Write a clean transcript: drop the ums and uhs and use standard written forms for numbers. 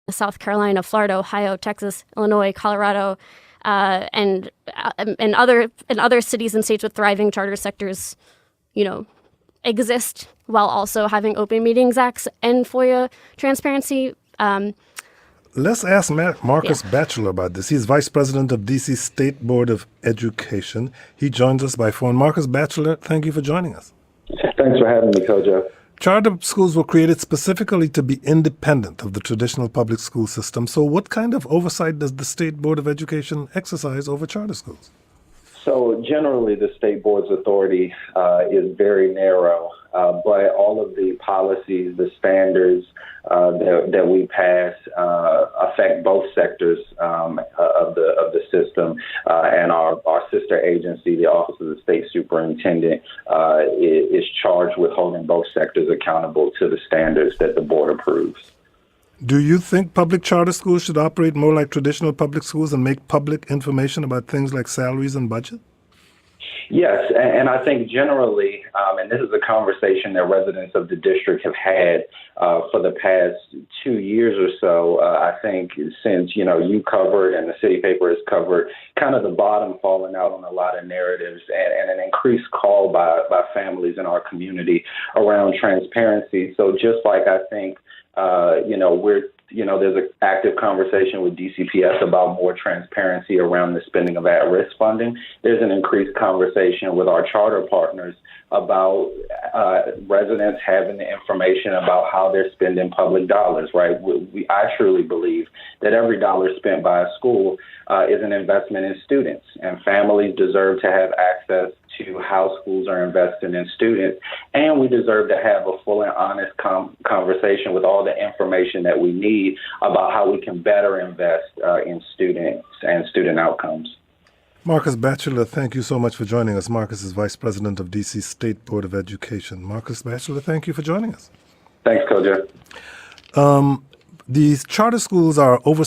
South Carolina, Florida, Ohio, Texas, Illinois, Colorado, and other cities and states with thriving charter sectors, exist while also having Open Meetings Acts and FOIA transparency. Let's ask Markus Batchelor about this. He's vice president of D.C. State Board of Education. He joins us by phone. Markus Batchelor, thank you for joining us. Thanks for having me, Kojo. Charter schools were created specifically to be independent of the traditional public school system. So what kind of oversight does the State Board of Education exercise over charter schools? So generally, the state board's authority is very narrow, but all of the policies, the standards that we pass affect both sectors of the system, and our sister agency, the Office of the State Superintendent, is charged with holding both sectors accountable to the standards that the board approves. Do you think public charter schools should operate more like traditional public schools and make public information about things like salaries and budget? Yes, and I think generally, and this is a conversation that residents of the district have had for the past 2 years or so. I think since, you covered and the city paper has covered kind of the bottom falling out on a lot of narratives and an increased call by families in our community around transparency. So just like I think, there's an active conversation with DCPS about more transparency around the spending of at-risk funding. There's an increased conversation with our charter partners about residents having the information about how they're spending public dollars, right? I truly believe that every dollar spent by a school is an investment in students, and families deserve to have access to how schools are investing in students, and we deserve to have a full and honest conversation with all the information that we need about how we can better invest in students and student outcomes. Markus Batchelor, thank you so much for joining us. Markus is vice president of D.C. State Board of Education. Markus Batchelor, thank you for joining us. Thanks, Kojo. These charter schools are over